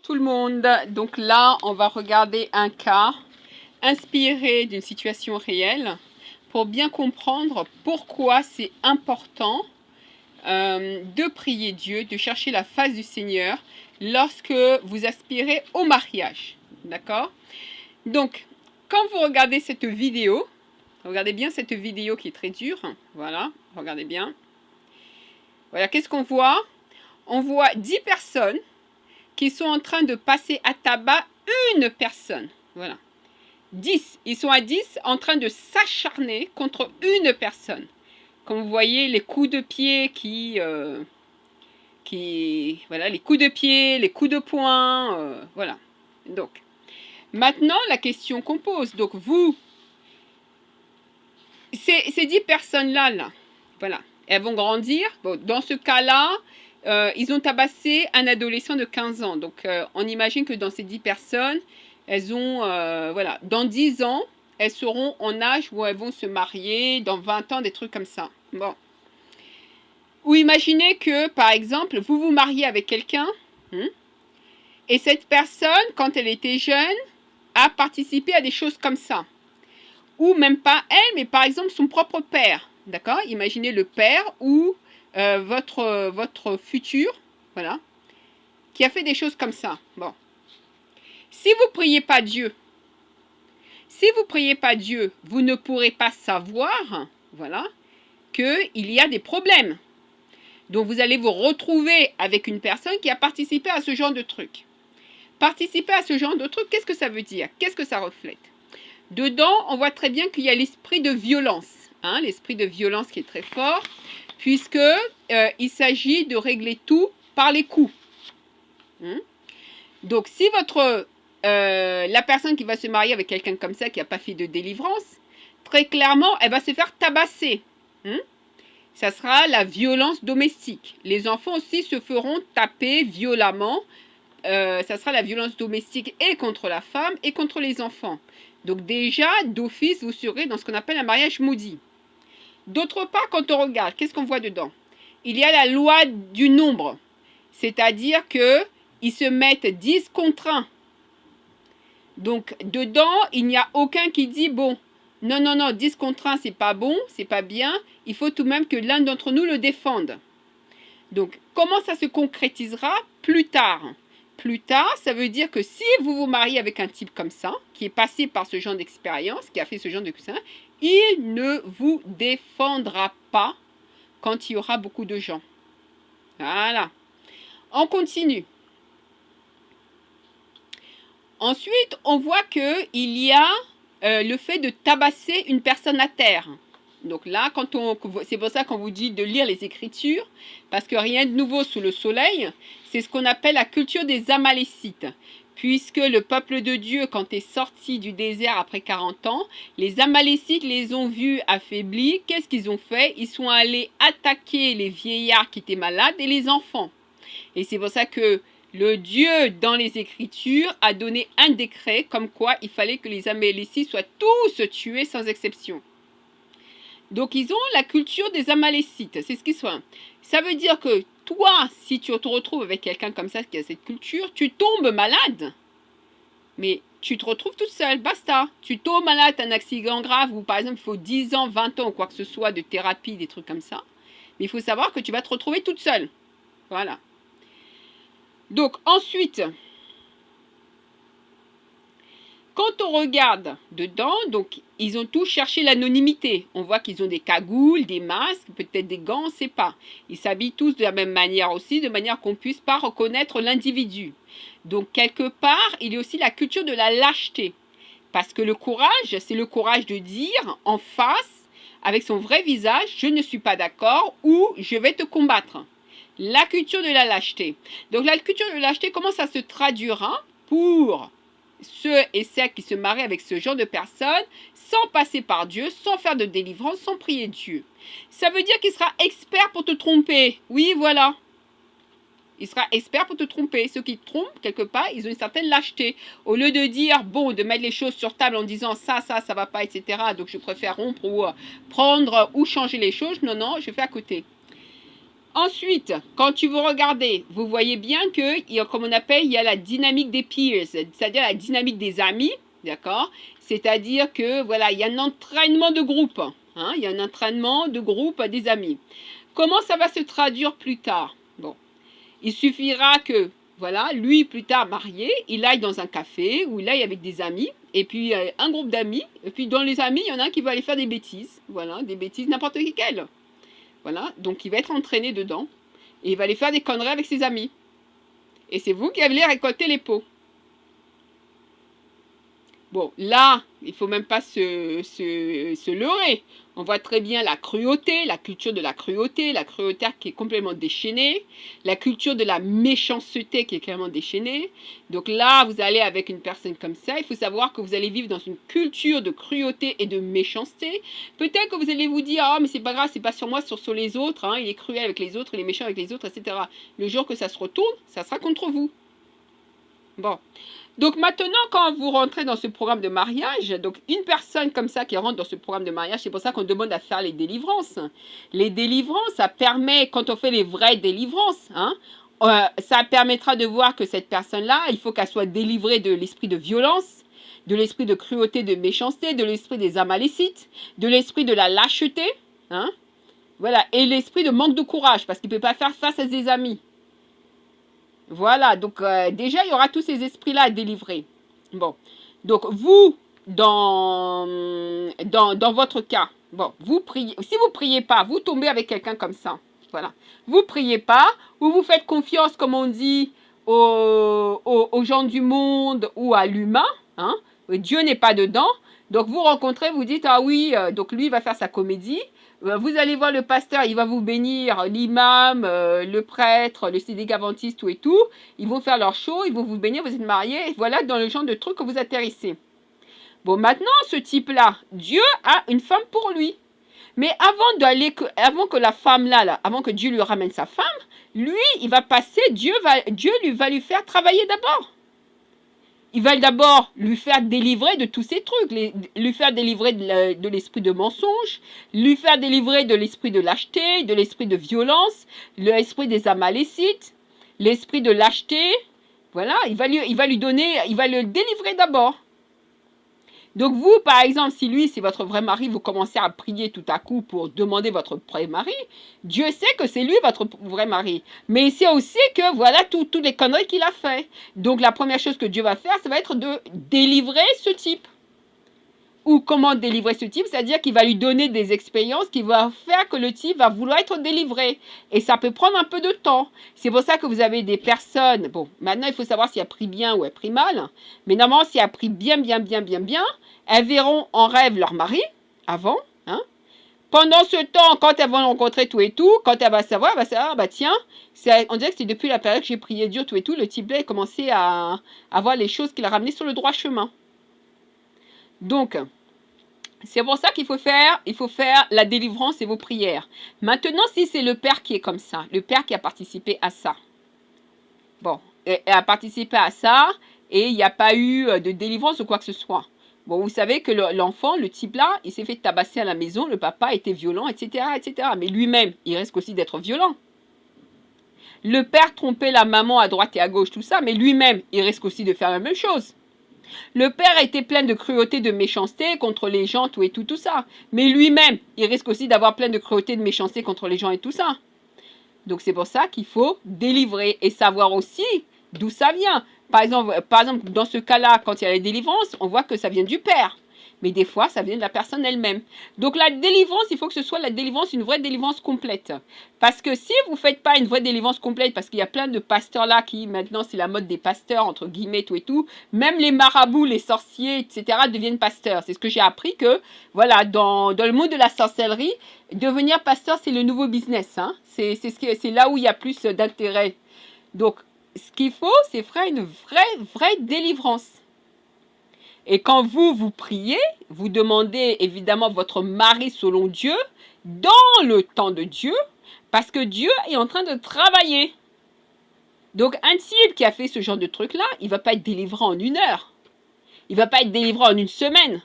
tout le monde. Donc là, on va regarder un cas inspiré d'une situation réelle pour bien comprendre pourquoi c'est important de prier Dieu, de chercher la face du Seigneur lorsque vous aspirez au mariage. D'accord? Donc, quand vous regardez cette vidéo, regardez bien cette vidéo qui est très dure. Voilà, regardez bien. Voilà, qu'est-ce qu'on voit? On voit 10 personnes qui sont en train de passer à tabac une personne. Voilà. 10. Ils sont à 10 en train de s'acharner contre une personne. Comme vous voyez, les coups de pied voilà, les coups de pied, les coups de poing, voilà. Donc, maintenant, la question qu'on pose. Donc, vous, ces 10 personnes-là, voilà, elles vont grandir. Bon, dans ce cas-là, ils ont tabassé un adolescent de 15 ans. Donc, on imagine que dans ces 10 personnes, elles ont, voilà, dans 10 ans, elles seront en âge où elles vont se marier, dans 20 ans, des trucs comme ça. Bon. Ou imaginez que, par exemple, vous vous mariez avec quelqu'un, et cette personne, quand elle était jeune, a participé à des choses comme ça. Ou même pas elle, mais par exemple son propre père. D'accord? Imaginez le père ou votre futur, voilà, qui a fait des choses comme ça. Bon. Si vous ne priez pas Dieu, vous ne pourrez pas savoir, voilà, qu'il y a des problèmes. Donc vous allez vous retrouver avec une personne qui a participé à ce genre de truc. Participer à ce genre de truc, qu'est-ce que ça veut dire? Qu'est-ce que ça reflète? Dedans, on voit très bien qu'il y a l'esprit de violence. Hein, l'esprit de violence qui est très fort, puisque il s'agit de régler tout par les coups. Donc si la personne qui va se marier avec quelqu'un comme ça, qui n'a pas fait de délivrance, très clairement, elle va se faire tabasser. Ça sera la violence domestique. Les enfants aussi se feront taper violemment. Ça sera la violence domestique et contre la femme et contre les enfants. Donc déjà, d'office, vous serez dans ce qu'on appelle un mariage maudit. D'autre part, quand on regarde, qu'est-ce qu'on voit dedans? Il y a la loi du nombre. C'est-à-dire qu'ils se mettent 10 contre 1. Donc dedans, il n'y a aucun qui dit, bon, non, 10 contre 1, c'est pas bon, c'est pas bien. Il faut tout de même que l'un d'entre nous le défende. Donc, comment ça se concrétisera plus tard? Plus tard, ça veut dire que si vous vous mariez avec un type comme ça, qui est passé par ce genre d'expérience, qui a fait ce genre de ça, il ne vous défendra pas quand il y aura beaucoup de gens. Voilà. On continue. Ensuite, on voit qu'il y a le fait de tabasser une personne à terre. Donc là, c'est pour ça qu'on vous dit de lire les Écritures, parce que rien de nouveau sous le soleil, c'est ce qu'on appelle la culture des Amalécites. Puisque le peuple de Dieu, quand est sorti du désert après 40 ans, les Amalécites les ont vus affaiblis. Qu'est-ce qu'ils ont fait? Ils sont allés attaquer les vieillards qui étaient malades et les enfants. Et c'est pour ça que le Dieu, dans les Écritures, a donné un décret comme quoi il fallait que les Amalécites soient tous tués sans exception. Donc, ils ont la culture des Amalécites. C'est ce qu'ils sont. Ça veut dire que toi, si tu te retrouves avec quelqu'un comme ça qui a cette culture, tu tombes malade. Mais tu te retrouves toute seule, basta. Tu tombes malade, tu as un accident grave, ou par exemple, il faut 10 ans, 20 ans, ou quoi que ce soit, de thérapie, des trucs comme ça. Mais il faut savoir que tu vas te retrouver toute seule. Voilà. Donc, ensuite, quand on regarde dedans, donc ils ont tous cherché l'anonymité. On voit qu'ils ont des cagoules, des masques, peut-être des gants, on ne sait pas. Ils s'habillent tous de la même manière aussi, de manière qu'on ne puisse pas reconnaître l'individu. Donc quelque part, il y a aussi la culture de la lâcheté. Parce que le courage, c'est le courage de dire en face, avec son vrai visage, je ne suis pas d'accord ou je vais te combattre. La culture de la lâcheté. Donc la culture de la lâcheté, comment ça se traduira pour ceux et celles qui se marient avec ce genre de personnes, sans passer par Dieu, sans faire de délivrance, sans prier Dieu? Ça veut dire qu'il sera expert pour te tromper. Oui, voilà. Il sera expert pour te tromper. Ceux qui te trompent, quelque part, ils ont une certaine lâcheté. Au lieu de dire, bon, de mettre les choses sur table en disant ça va pas, etc. Donc je préfère rompre ou prendre ou changer les choses. Non, je fais à côté. Ensuite, quand tu vous regardez, vous voyez bien que, comme on appelle, il y a la dynamique des peers, c'est-à-dire la dynamique des amis, d'accord? C'est-à-dire que, voilà, il y a un entraînement de groupe, hein, il y a un entraînement de groupe des amis. Comment ça va se traduire plus tard? Bon, il suffira que, voilà, lui, plus tard marié, il aille dans un café ou il aille avec des amis, et puis un groupe d'amis, et puis dans les amis, il y en a un qui va aller faire des bêtises, voilà, des bêtises n'importe lesquelles. Voilà, donc il va être entraîné dedans, et il va aller faire des conneries avec ses amis. Et c'est vous qui allez récolter les pots. Bon, là, il ne faut même pas se leurrer. On voit très bien la cruauté, la culture de la cruauté qui est complètement déchaînée, la culture de la méchanceté qui est carrément déchaînée. Donc là, vous allez avec une personne comme ça, il faut savoir que vous allez vivre dans une culture de cruauté et de méchanceté. Peut-être que vous allez vous dire, ah, mais c'est pas grave, c'est pas sur moi, c'est sur les autres, hein, il est cruel avec les autres, il est méchant avec les autres, etc. Le jour que ça se retourne, ça sera contre vous. Bon. Donc maintenant, quand vous rentrez dans ce programme de mariage, donc une personne comme ça qui rentre dans ce programme de mariage, c'est pour ça qu'on demande à faire les délivrances. Les délivrances, ça permet, quand on fait les vraies délivrances, hein, ça permettra de voir que cette personne-là, il faut qu'elle soit délivrée de l'esprit de violence, de l'esprit de cruauté, de méchanceté, de l'esprit des amalécites, de l'esprit de la lâcheté, hein, voilà, et l'esprit de manque de courage, parce qu'il ne peut pas faire face à ses amis. Voilà, donc déjà, il y aura tous ces esprits-là à délivrer. Bon, donc vous, dans votre cas, bon, vous priez, si vous ne priez pas, vous tombez avec quelqu'un comme ça. Voilà, vous ne priez pas, ou vous faites confiance, comme on dit, aux gens du monde ou à l'humain, hein, Dieu n'est pas dedans. Donc vous rencontrez, vous dites, ah oui, donc lui il va faire sa comédie. Vous allez voir le pasteur, il va vous bénir, l'imam, le prêtre, le sédic adventiste, tout et tout. Ils vont faire leur show, ils vont vous bénir, vous êtes mariés. Et voilà dans le genre de truc que vous atterrissez. Bon, maintenant, ce type-là, Dieu a une femme pour lui. Mais avant que la femme là, avant que Dieu lui ramène sa femme, lui, il va passer, Dieu va lui faire travailler d'abord. Il va d'abord lui faire délivrer de tous ces trucs, lui faire délivrer de l'esprit de mensonge, lui faire délivrer de l'esprit de lâcheté, de l'esprit de violence, l'esprit des amalécites, l'esprit de lâcheté. Voilà, il va lui donner, il va le délivrer d'abord. Donc vous, par exemple, si lui, c'est votre vrai mari, vous commencez à prier tout à coup pour demander votre vrai mari, Dieu sait que c'est lui votre vrai mari. Mais il sait aussi que voilà toutes les conneries qu'il a fait. Donc la première chose que Dieu va faire, ça va être de délivrer ce type. Ou comment délivrer ce type, c'est-à-dire qu'il va lui donner des expériences qui vont faire que le type va vouloir être délivré. Et ça peut prendre un peu de temps. C'est pour ça que vous avez des personnes, bon, maintenant il faut savoir si elle prie bien ou elle prie mal, mais normalement si elle prie bien, elles verront en rêve leur mari, avant, hein. Pendant ce temps, quand elles vont rencontrer tout et tout, quand elle va savoir, bah tiens, on dirait que c'est depuis la période que j'ai prié Dieu tout et tout, le type-là a commencé à voir les choses qu'il a ramenées sur le droit chemin. Donc, c'est pour ça qu'il faut faire la délivrance et vos prières. Maintenant, si c'est le père qui est comme ça, le père qui a participé à ça, bon, a participé à ça et il n'y a pas eu de délivrance ou quoi que ce soit. Bon, vous savez que l'enfant, le type là, il s'est fait tabasser à la maison, le papa était violent, etc., etc. Mais lui-même, il risque aussi d'être violent. Le père trompait la maman à droite et à gauche, tout ça, mais lui-même, il risque aussi de faire la même chose. Le père était plein de cruauté, de méchanceté contre les gens, tout et tout ça. Mais lui-même, il risque aussi d'avoir plein de cruauté, de méchanceté contre les gens et tout ça. Donc c'est pour ça qu'il faut délivrer et savoir aussi d'où ça vient. Par exemple, dans ce cas-là, quand il y a la délivrance, on voit que ça vient du père. Mais des fois, ça vient de la personne elle-même. Donc la délivrance, il faut que ce soit la délivrance, une vraie délivrance complète. Parce que si vous ne faites pas une vraie délivrance complète, parce qu'il y a plein de pasteurs là qui, maintenant, c'est la mode des pasteurs, entre guillemets, tout et tout, même les marabouts, les sorciers, etc., deviennent pasteurs. C'est ce que j'ai appris que, voilà, dans le monde de la sorcellerie, devenir pasteur, c'est le nouveau business. Hein. C'est là où il y a plus d'intérêt. Donc, ce qu'il faut, c'est faire une vraie délivrance. Et quand vous priez, vous demandez évidemment votre mari selon Dieu, dans le temps de Dieu, parce que Dieu est en train de travailler. Donc un type qui a fait ce genre de truc-là, il ne va pas être délivré en 1 heure. Il ne va pas être délivré en 1 semaine.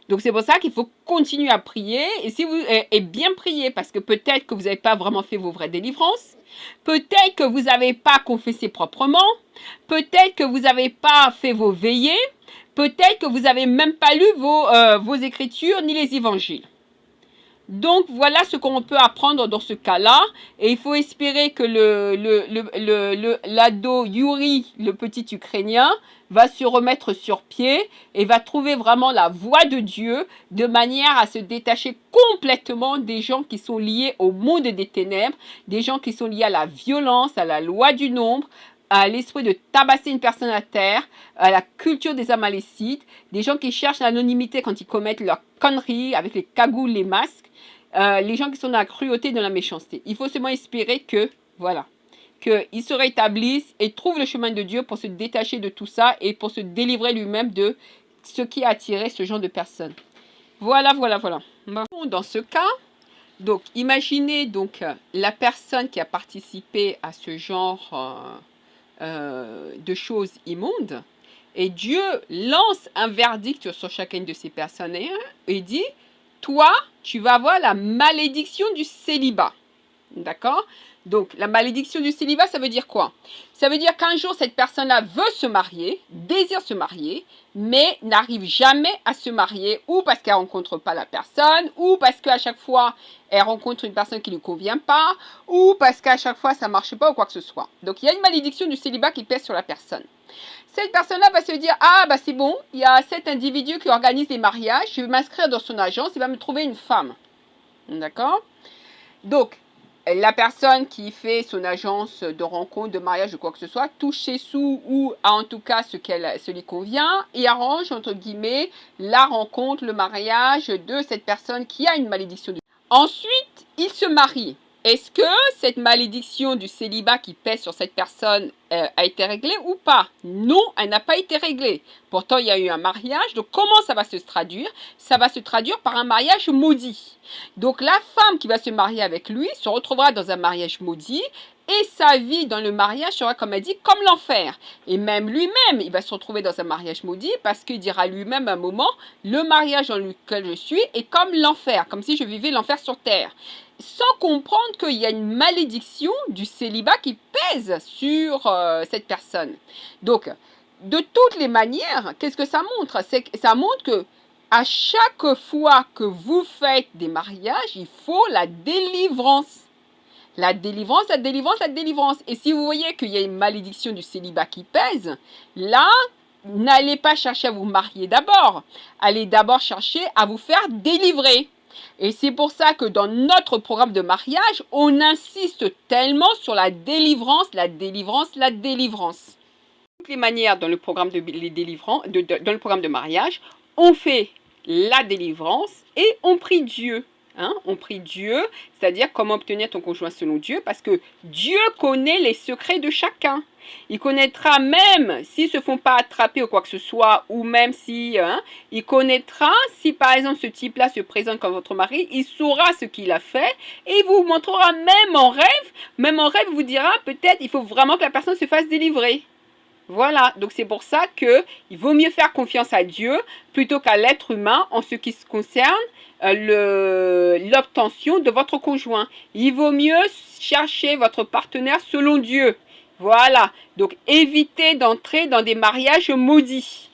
Donc c'est pour ça qu'il faut continuer à prier et si vous et bien prier parce que peut-être que vous n'avez pas vraiment fait vos vraies délivrances, peut-être que vous n'avez pas confessé proprement, peut-être que vous n'avez pas fait vos veillées, peut-être que vous n'avez même pas lu vos écritures ni les évangiles. Donc voilà ce qu'on peut apprendre dans ce cas-là. Et il faut espérer que l'ado Yuri, le petit Ukrainien, va se remettre sur pied et va trouver vraiment la voie de Dieu de manière à se détacher complètement des gens qui sont liés au monde des ténèbres, des gens qui sont liés à la violence, à la loi du nombre, à l'esprit de tabasser une personne à terre, à la culture des Amalécites, des gens qui cherchent l'anonymité quand ils commettent leurs conneries avec les cagoules, les masques, les gens qui sont dans la cruauté et dans la méchanceté. Il faut seulement espérer que, voilà, qu'ils se rétablissent et trouvent le chemin de Dieu pour se détacher de tout ça et pour se délivrer lui-même de ce qui a attiré ce genre de personnes. Voilà. Bon, dans ce cas, donc imaginez donc la personne qui a participé à ce genre de choses immondes et Dieu lance un verdict sur chacune de ces personnes et dit, toi, tu vas avoir la malédiction du célibat. D'accord? Donc, la malédiction du célibat, ça veut dire quoi? Ça veut dire qu'un jour, cette personne-là veut se marier, désire se marier, mais n'arrive jamais à se marier, ou parce qu'elle ne rencontre pas la personne, ou parce qu'à chaque fois, elle rencontre une personne qui ne lui convient pas, ou parce qu'à chaque fois, ça ne marche pas, ou quoi que ce soit. Donc, il y a une malédiction du célibat qui pèse sur la personne. Cette personne-là va se dire, ah, bah c'est bon, il y a cet individu qui organise des mariages, je vais m'inscrire dans son agence, il va me trouver une femme. D'accord? Donc, la personne qui fait son agence de rencontre, de mariage, de quoi que ce soit, touche ses sous ou a en tout cas ce lui convient et arrange, entre guillemets, la rencontre, le mariage de cette personne qui a une malédiction. Ensuite, il se marie. Est-ce que cette malédiction du célibat qui pèse sur cette personne a été réglée ou pas? Non, elle n'a pas été réglée. Pourtant, il y a eu un mariage. Donc, comment ça va se traduire? Ça va se traduire par un mariage maudit. Donc, la femme qui va se marier avec lui se retrouvera dans un mariage maudit et sa vie dans le mariage sera, comme elle dit, comme l'enfer. Et même lui-même, il va se retrouver dans un mariage maudit parce qu'il dira lui-même à un moment, le mariage dans lequel je suis est comme l'enfer, comme si je vivais l'enfer sur terre. Sans comprendre qu'il y a une malédiction du célibat qui pèse sur cette personne. Donc, de toutes les manières, qu'est-ce que ça montre? Ça montre que à chaque fois que vous faites des mariages, il faut la délivrance. La délivrance. Et si vous voyez qu'il y a une malédiction du célibat qui pèse, là, n'allez pas chercher à vous marier d'abord. Allez d'abord chercher à vous faire délivrer. Et c'est pour ça que dans notre programme de mariage, on insiste tellement sur la délivrance. De toutes les manières, dans le programme dans le programme de mariage, on fait la délivrance et on prie Dieu. On prie Dieu, c'est-à-dire comment obtenir ton conjoint selon Dieu, parce que Dieu connaît les secrets de chacun. Il connaîtra même s'ils ne se font pas attraper ou quoi que ce soit, ou même si, il connaîtra si par exemple ce type-là se présente comme votre mari, il saura ce qu'il a fait et il vous montrera même en rêve, il vous dira peut-être il faut vraiment que la personne se fasse délivrer. Voilà, donc c'est pour ça qu'il vaut mieux faire confiance à Dieu plutôt qu'à l'être humain en ce qui se concerne l'obtention de votre conjoint. Il vaut mieux chercher votre partenaire selon Dieu. Voilà, donc évitez d'entrer dans des mariages maudits.